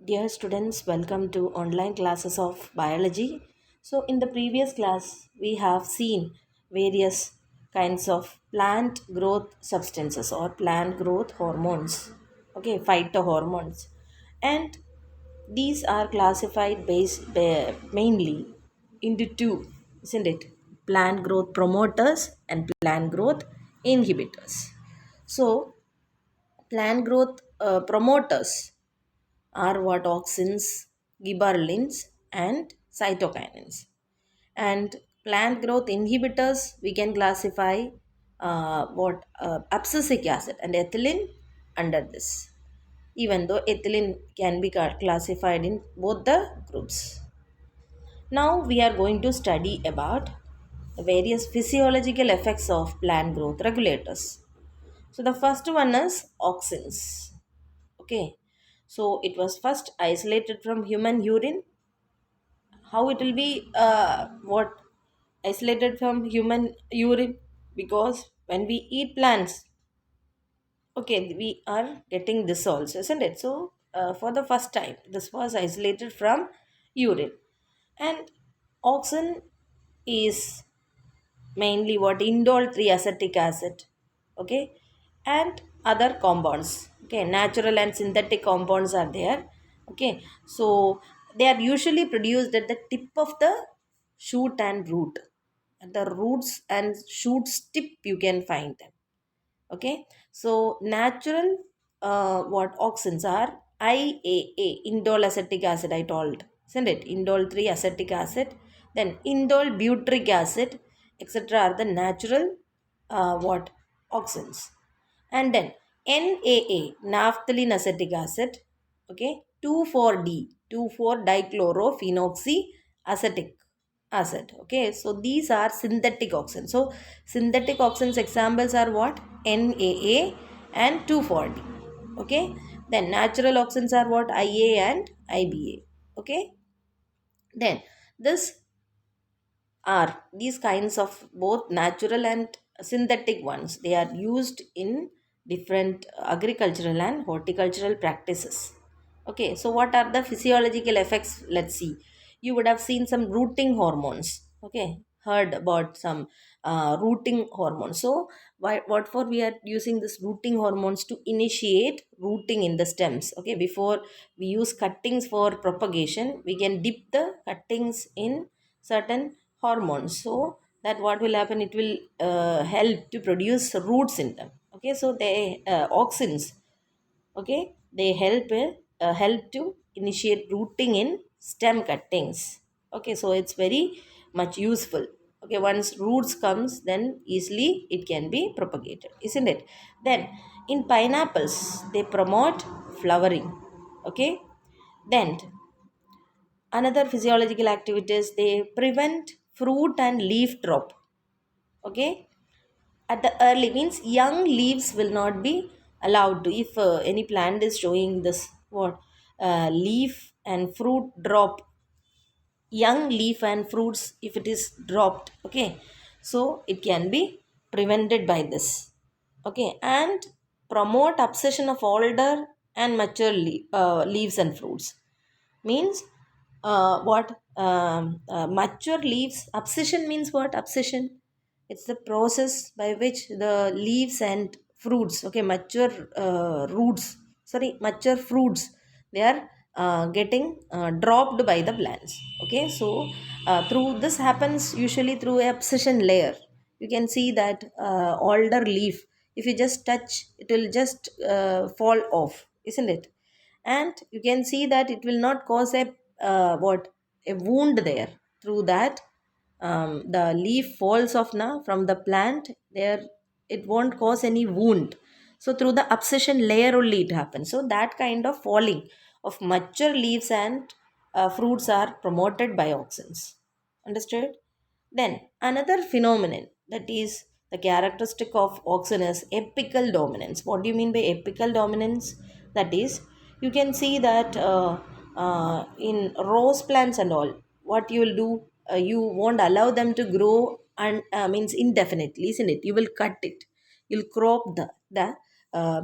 Dear students, welcome to online classes of biology. So, in the previous class, we have seen various kinds of plant growth substances or plant growth hormones, okay, phytohormones, and these are classified mainly into two, isn't it? Plant growth promoters and plant growth inhibitors. So, plant growth promoters are what auxins, gibberellins, and cytokinins. And plant growth inhibitors, we can classify abscisic acid and ethylene under this, even though ethylene can be classified in both the groups. Now we are going to study about the various physiological effects of plant growth regulators. So the first one is auxins. Okay, so it was first isolated from human urine. How it will be what isolated from human urine? Because when we eat plants, okay, we are getting this also, isn't it? So for the first time this was isolated from urine. And auxin is mainly what indole 3 acetic acid, okay, and other compounds, okay, natural and synthetic compounds are there, okay. So they are usually produced at the tip of the shoot and root. At the roots and shoots tip you can find them, okay. So natural what auxins are IAA, indole acetic acid, I told, isn't it? Indole 3 acetic acid, then indole butyric acid, etc. are the natural what auxins. And then NAA, naphthalene acetic acid, okay, 2,4-D, 2,4-dichlorophenoxy acetic acid, okay. So these are synthetic auxins. So synthetic auxins examples are what? NAA and 2,4-D, okay. Then natural auxins are what? IA and IBA, okay. Then this are these kinds of both natural and synthetic ones. They are used in different agricultural and horticultural practices. Okay, so what are the physiological effects? Let's see. You would have seen some rooting hormones. Okay, heard about some rooting hormones. So, what for we are using this rooting hormones to initiate rooting in the stems? Okay, before we use cuttings for propagation, we can dip the cuttings in certain hormones, so that what will happen, it will help to produce roots in them, okay. So they auxins, okay, they help to initiate rooting in stem cuttings, okay. So it's very much useful, okay. Once roots comes, then easily it can be propagated, isn't it? Then in pineapples they promote flowering, okay. Then another physiological activities, they prevent fruit and leaf drop, okay. At the early means young leaves will not be allowed to, if any plant is showing this what leaf and fruit drop, young leaf and fruits if it is dropped, okay. So it can be prevented by this, okay. And promote abscission of older and mature leaves and fruits. Means what mature leaves, abscission means what? Abscission, it's the process by which the leaves and fruits, okay, mature roots, sorry, mature fruits, they are getting dropped by the plants, okay. So through this happens usually through a abscission layer. You can see that older leaf, if you just touch, it will just fall off, isn't it? And you can see that it will not cause a what, a wound there. Through that the leaf falls off now from the plant there, it won't cause any wound. So through the abscission layer only it happens. So that kind of falling of mature leaves and fruits are promoted by auxins, understood? Then another phenomenon, that is the characteristic of auxin, is apical dominance. What do you mean by apical dominance? That is, you can see that in rose plants and all, what you will do, you won't allow them to grow and means indefinitely, isn't it? You will cut it, you'll crop the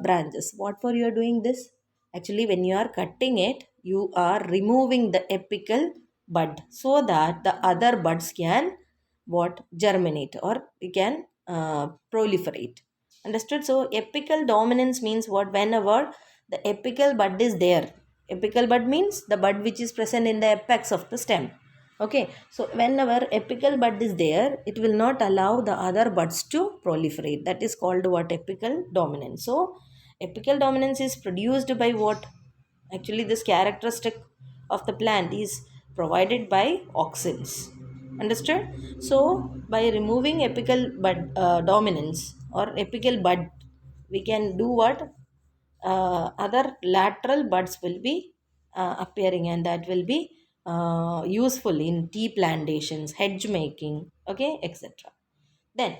branches. What for you are doing this? Actually, when you are cutting it, you are removing the apical bud so that the other buds can what germinate or you can proliferate. Understood? So apical dominance means what? Whenever the apical bud is there, apical bud means the bud which is present in the apex of the stem. Okay, so whenever apical bud is there, it will not allow the other buds to proliferate. That is called what? Apical dominance. So apical dominance is produced by what? Actually, this characteristic of the plant is provided by auxins. Understood? So by removing apical bud dominance or apical bud, we can do what? Other lateral buds will be appearing, and that will be useful in tea plantations, hedge making, okay, etc. Then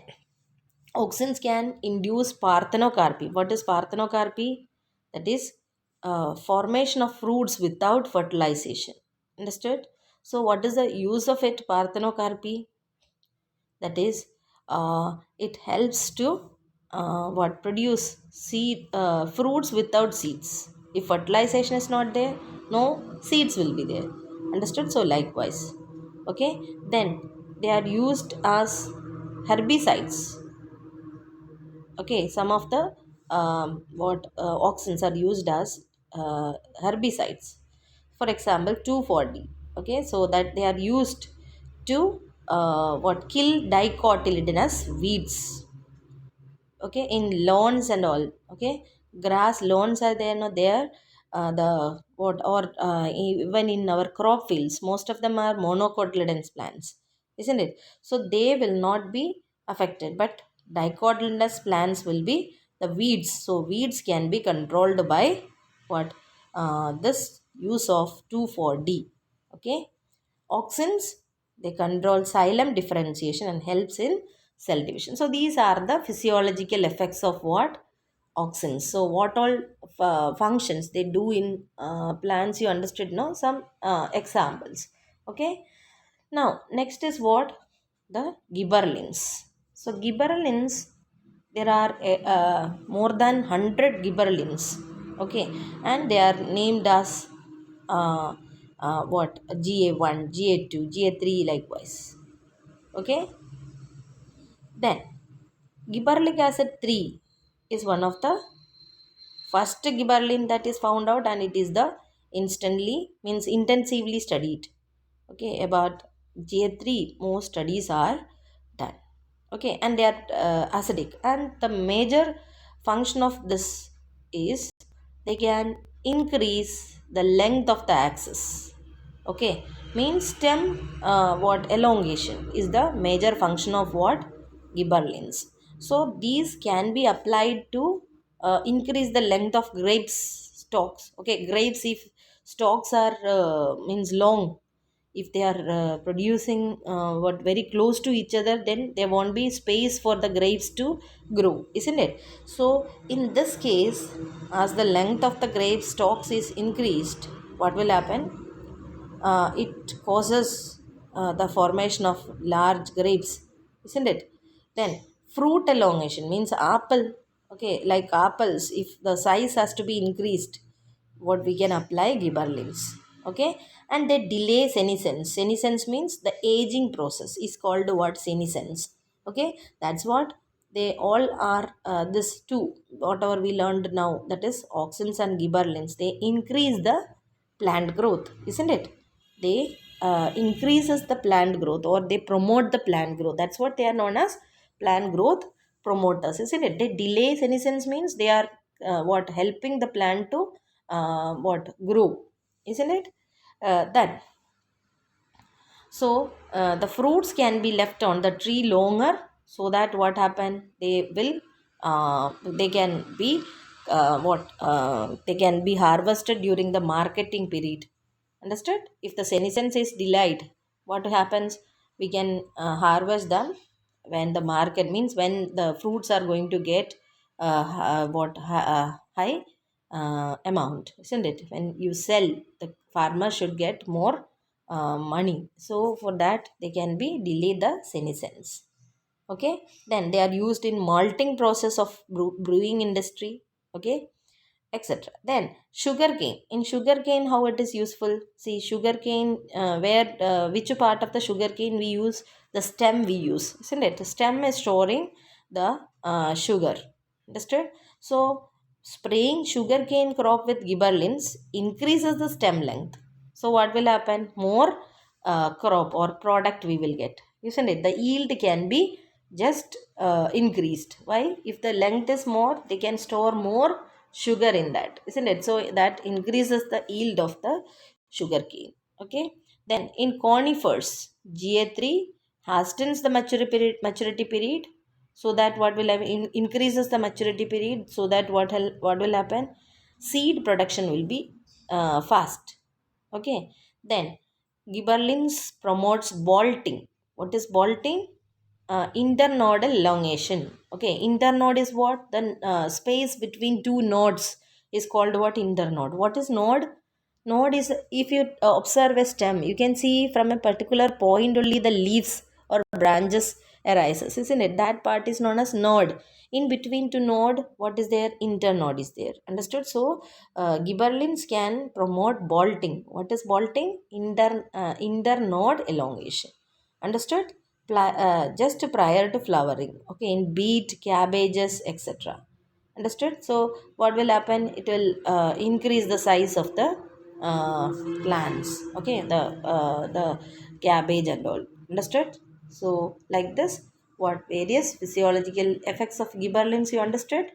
auxins can induce parthenocarpy. What is parthenocarpy? That is formation of fruits without fertilization. Understood? So what is the use of it, parthenocarpy? That is it helps to what? Produce seed fruits without seeds. If fertilization is not there, no seeds will be there. Understood? So likewise, okay. Then they are used as herbicides. Okay, some of the what auxins are used as herbicides. For example, 2,4-D. Okay, so that they are used to what? Kill dicotyledonous weeds. Okay, in lawns and all. Okay, grass lawns are there, no there. The what? Or even in our crop fields, most of them are monocotyledonous plants, isn't it? So they will not be affected, but dicotyledonous plants will be the weeds. So weeds can be controlled by what? This use of 2,4-D. Okay, auxins, they control xylem differentiation and helps in cell division. So these are the physiological effects of what? Auxins. So what all functions they do in plants, you understood, no? Some examples. Okay, now next is what? The gibberellins. So gibberellins, there are more than 100 gibberellins. Okay, and they are named as uh, what? GA1, GA2, GA3 likewise. Okay, then gibberellic acid 3 is one of the first gibberellin that is found out, and it is the instantly means intensively studied. Okay, about GA3 more studies are done. Okay, and they are acidic, and the major function of this is they can increase the length of the axis. Okay, means stem what? Elongation is the major function of what? Gibberellins. So these can be applied to increase the length of grapes stalks. Okay, grapes, if stalks are means long, if they are producing what? Very close to each other, then there won't be space for the grapes to grow, isn't it? So in this case, as the length of the grape stalks is increased, what will happen? It causes the formation of large grapes, isn't it? Then fruit elongation means apple. Okay, like apples, if the size has to be increased, what we can apply? Gibberellins. Okay, and they delay senescence. Senescence means the aging process is called what? Senescence. Okay, that's what they all are. This two, whatever we learned now, that is auxins and gibberellins, they increase the plant growth, isn't it? They increases the plant growth, or they promote the plant growth. That's what they are known as, plant growth promoters, isn't it? They delay senescence means they are what? Helping the plant to what? Grow, isn't it? That so the fruits can be left on the tree longer, so that what happen? They will they can be what? They can be harvested during the marketing period. Understood? If the senescence is delayed, what happens? We can harvest them when the market means when the fruits are going to get what? High amount, isn't it? When you sell, the farmer should get more money. So for that, they can be delay the senescence. Okay, then they are used in malting process of brewing industry. Okay, etc. Then sugarcane. In sugarcane, how it is useful? See, sugarcane, where which part of the sugarcane we use? The stem we use, isn't it? The stem is storing the sugar. Understood? So spraying sugarcane crop with gibberellins increases the stem length. So what will happen? More crop or product we will get, isn't it? The yield can be just increased. Why? If the length is more, they can store more sugar in that, isn't it? So that increases the yield of the sugarcane. Okay. Then in conifers, GA3 hastens the maturity period, so that what will happen? Increases the maturity period, so that what will happen? Seed production will be fast. Okay. Then gibberellins promotes bolting. What is bolting? Internodal elongation. Okay, internode is what? The space between two nodes is called what? Internode. What is node? Node is, if you observe a stem, you can see from a particular point only the leaves or branches arises, isn't it? That part is known as node. In between to node, what is there? Internode is there. Understood? So gibberellins can promote bolting. What is bolting? Internode elongation. Understood? Just prior to flowering. Okay, in beet, cabbages, etc. Understood? So what will happen? It will increase the size of the plants. Okay, the cabbage and all. Understood? So like this, what various physiological effects of gibberellins you understood?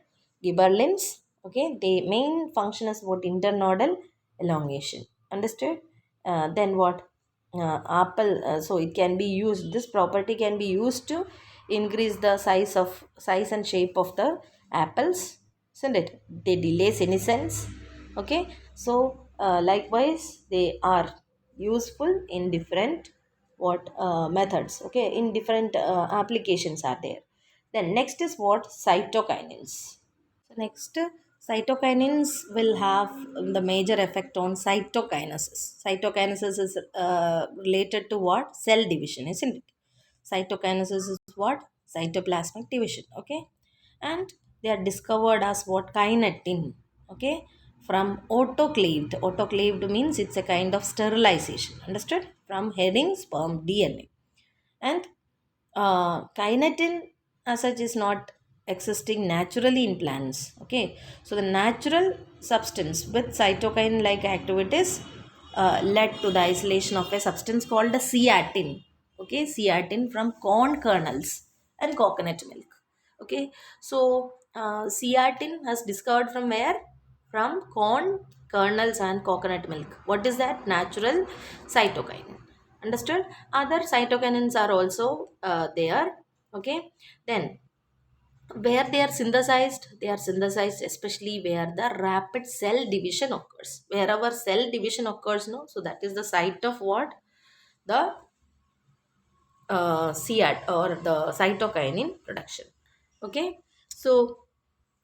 Gibberellins, okay, the main function is what? Internodal elongation. Understood? Then what? Apple. So it can be used. This property can be used to increase the size and shape of the apples, isn't it? They delay senescence. Okay. So likewise, they are useful in different what methods. Okay, in different applications are there. Then next is what? Cytokinins. So next, cytokinins will have the major effect on cytokinesis. Cytokinesis is related to what? Cell division, isn't it? Cytokinesis is what? Cytoplasmic division. Okay, and they are discovered as what? Kinetin. Okay, from autoclaved. Autoclaved means it's a kind of sterilization. Understood? From herring sperm DNA. And kinetin as such is not existing naturally in plants. Okay, so the natural substance with cytokine like activities led to the isolation of a substance called a ceatin. Okay, ceatin from corn kernels and coconut milk. Okay, so ceatin has discovered from where? From corn kernels and coconut milk. What is that? Natural cytokine. Understood? Other cytokinins are also there. Okay, then where they are synthesized especially where the rapid cell division occurs. Wherever cell division occurs, no, so that is the site of what? The CAT or the cytokinin production. Okay, so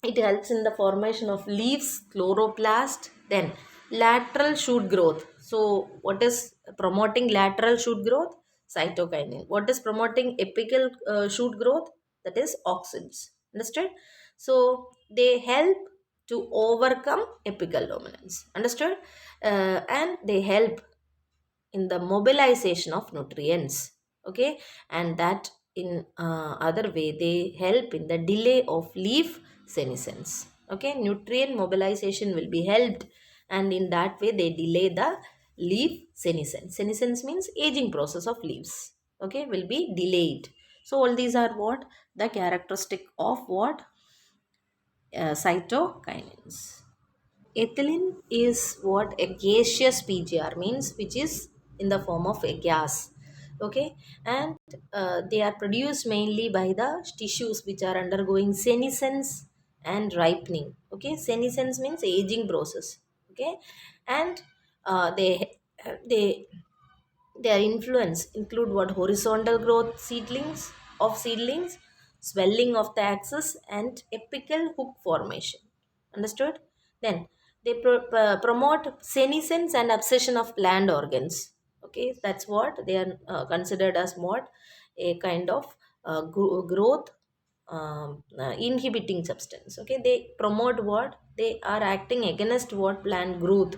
it helps in the formation of leaves, chloroplast. Then lateral shoot growth. So what is promoting lateral shoot growth? Cytokinin. What is promoting apical shoot growth? That is auxins. Understood? So they help to overcome apical dominance. Understood? And they help in the mobilization of nutrients. Okay, and that in other way they help in the delay of leaf senescence. Okay, nutrient mobilization will be helped, and in that way they delay the leaf senescence. Senescence means aging process of leaves. Okay, will be delayed. So all these are what? The characteristic of what? Cytokinins. Ethylene is what? A gaseous PGR means, which is in the form of a gas. Okay, and they are produced mainly by the tissues which are undergoing senescence and ripening. Okay, senescence means aging process. Okay, and they their influence include what? Horizontal growth seedlings, swelling of the axis, and apical hook formation. Understood? Then they promote senescence and abscission of plant organs. Okay, that's what they are considered as what? A kind of growth inhibiting substance. Okay, they promote what? they are acting against what plant growth.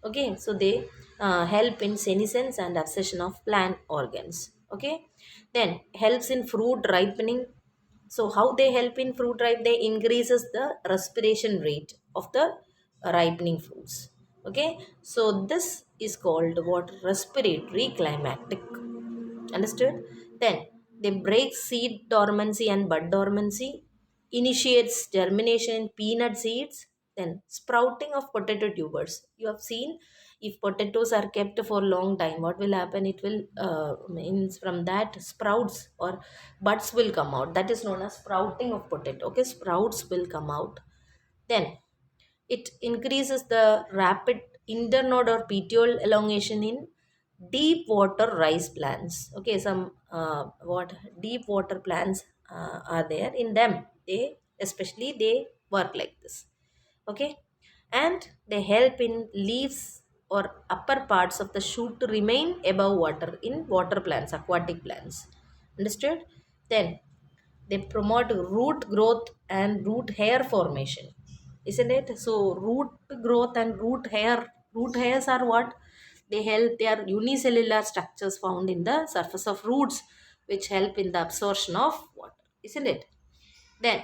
Okay, so they help in senescence and abscission of plant organs. Okay, then helps in fruit ripening. So how they help in fruit ripe? They increases the respiration rate of the ripening fruits. Okay, so this is called what? Respiratory climactic. Understood? Then they break seed dormancy and bud dormancy, initiates germination in peanut seeds, then sprouting of potato tubers. You have seen, if potatoes are kept for a long time, what will happen? It will means from that sprouts or buds will come out. That is known as sprouting of potato. Okay, sprouts will come out. Then it increases the rapid internode or petiole elongation in deep water rice plants. Okay, some what deep water plants are there. In them, they especially they work like this. Okay, and they help in leaves or upper parts of the shoot to remain above water in water plants, aquatic plants. Understood? Then they promote root growth and root hair formation, isn't it? So root growth and root hairs are what? They are unicellular structures found in the surface of roots, which help in the absorption of water, isn't it? Then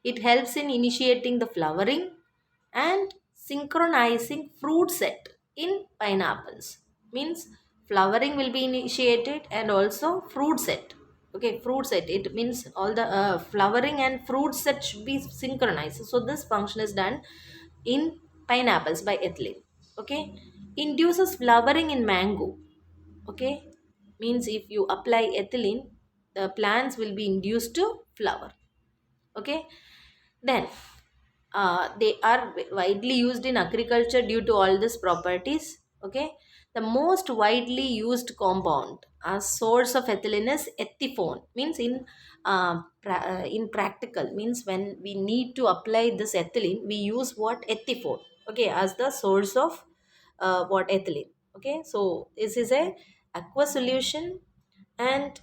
it helps in initiating the flowering and synchronizing fruit set in pineapples. Means flowering will be initiated and also fruit set. Okay, fruit set, it means all the flowering and fruit set should be synchronized. So this function is done in pineapples by ethylene. Okay, induces flowering in mango. Okay, means if you apply ethylene, the plants will be induced to flower. Okay, then they are widely used in agriculture due to all these properties. Okay, the most widely used compound as source of ethylene is ethiphone. Means in practical, means when we need to apply this ethylene, we use what? Ethiphone. Okay, as the source of what? Ethylene. Okay, so this is a aqueous solution and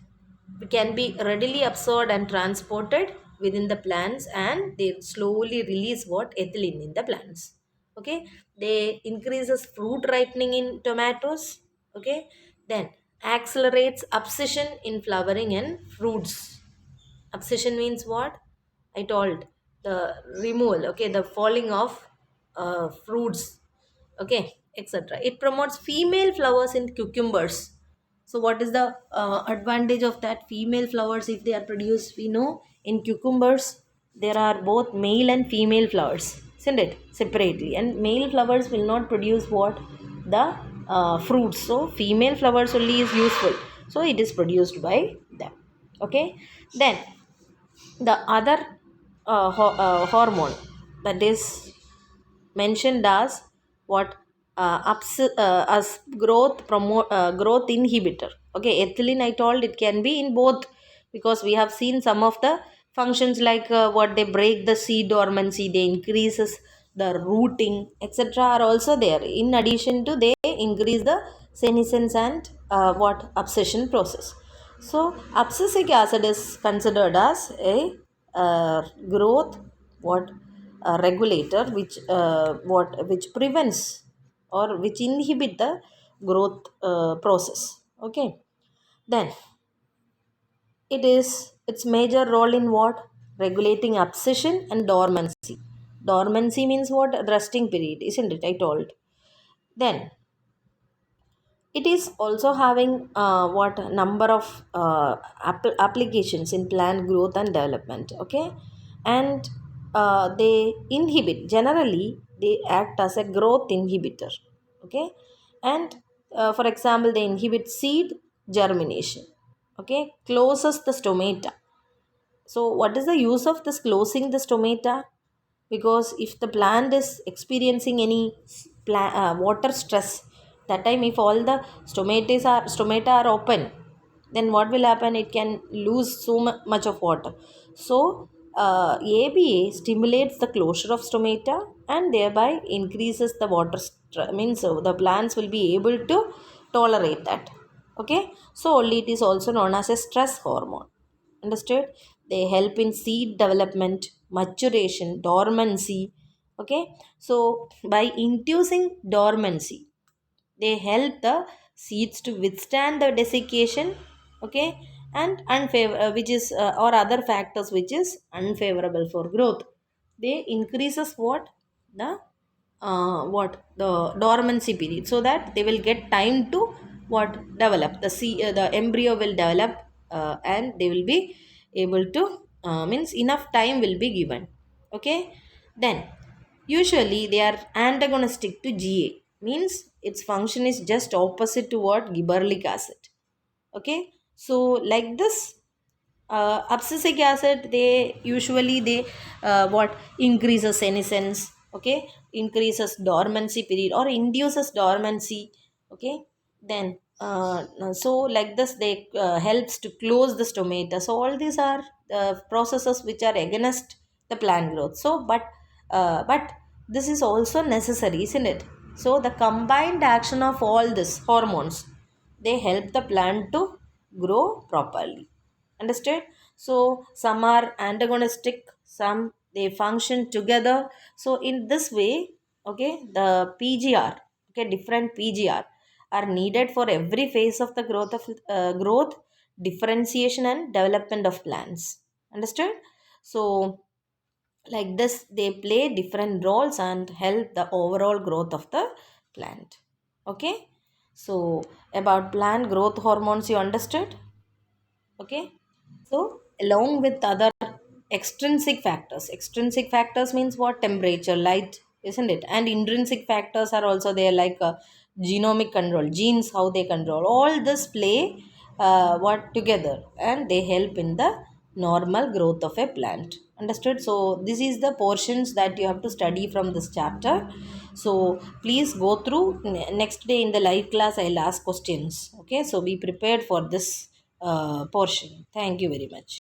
can be readily absorbed and transported within the plants, and they slowly release what? Ethylene in the plants. Okay, they increases fruit ripening in tomatoes. Okay, then accelerates abscission in flowering and fruits. Abscission means what? I told, the removal, okay, the falling of fruits, okay, etc. It promotes female flowers in cucumbers. So what is the advantage of that female flowers if they are produced? We know in cucumbers there are both male and female flowers, isn't it? Separately, and male flowers will not produce what? The fruits. So female flowers only is useful. So it is produced by them. Okay. Then the other hormone that is mentioned as what? As growth inhibitor. Okay, ethylene, I told, it can be in both, because we have seen some of the functions like what? They break the seed dormancy, they increases the rooting, etc. are also there. In addition to, they increase the senescence and what? Abscission process. So abscisic acid is considered as a growth what? Regulator, which prevents or which inhibit the growth process. Okay, then its major role in what? Regulating abscission and dormancy. Dormancy means what? Resting period, isn't it? I told. Then it is also having what? Number of applications in plant growth and development. Okay, and they inhibit, generally they act as a growth inhibitor. Okay, and for example, they inhibit seed germination. Okay, closes the stomata. So what is the use of this closing the stomata? Because if the plant is experiencing any water stress, that time if all the stomata are open, then what will happen? It can lose so much of water. So ABA stimulates the closure of stomata and thereby increases the means the plants will be able to tolerate that. Okay, so only it is also known as a stress hormone. Understood? They help in seed development, maturation, dormancy, Okay, so by inducing dormancy, they help the seeds to withstand the desiccation. Okay, and unfavor which is or other factors which is unfavorable for growth. They increases what the dormancy period, so that they will get time to what develop the embryo will develop, and they will be able to means enough time will be given. Okay, then usually they are antagonistic to GA, means its function is just opposite to what gibberellic acid. Okay, so like this, abscisic acid, they usually they what increases senescence. Okay, increases dormancy period or induces dormancy. Okay, then so like this they helps to close the stomata. So all these are processes which are against the plant growth. So but this is also necessary, isn't it? So the combined action of all these hormones, they help the plant to grow properly. Understood? So some are antagonistic, some they function together. So in this way, okay, the PGR, okay, different PGR are needed for every phase of the growth, differentiation and development of plants. Understood? So like this they play different roles and help the overall growth of the plant. Okay, so about plant growth hormones you understood. Okay, so along with other extrinsic factors means what? Temperature, light, isn't it? And intrinsic factors are also there, like genomic control, genes, how they control. All this play what together, and they help in the normal growth of a plant. Understood? So this is the portions that you have to study from this chapter. So please go through. Next day in the live class, I'll ask questions. Okay, so be prepared for this portion. Thank you very much.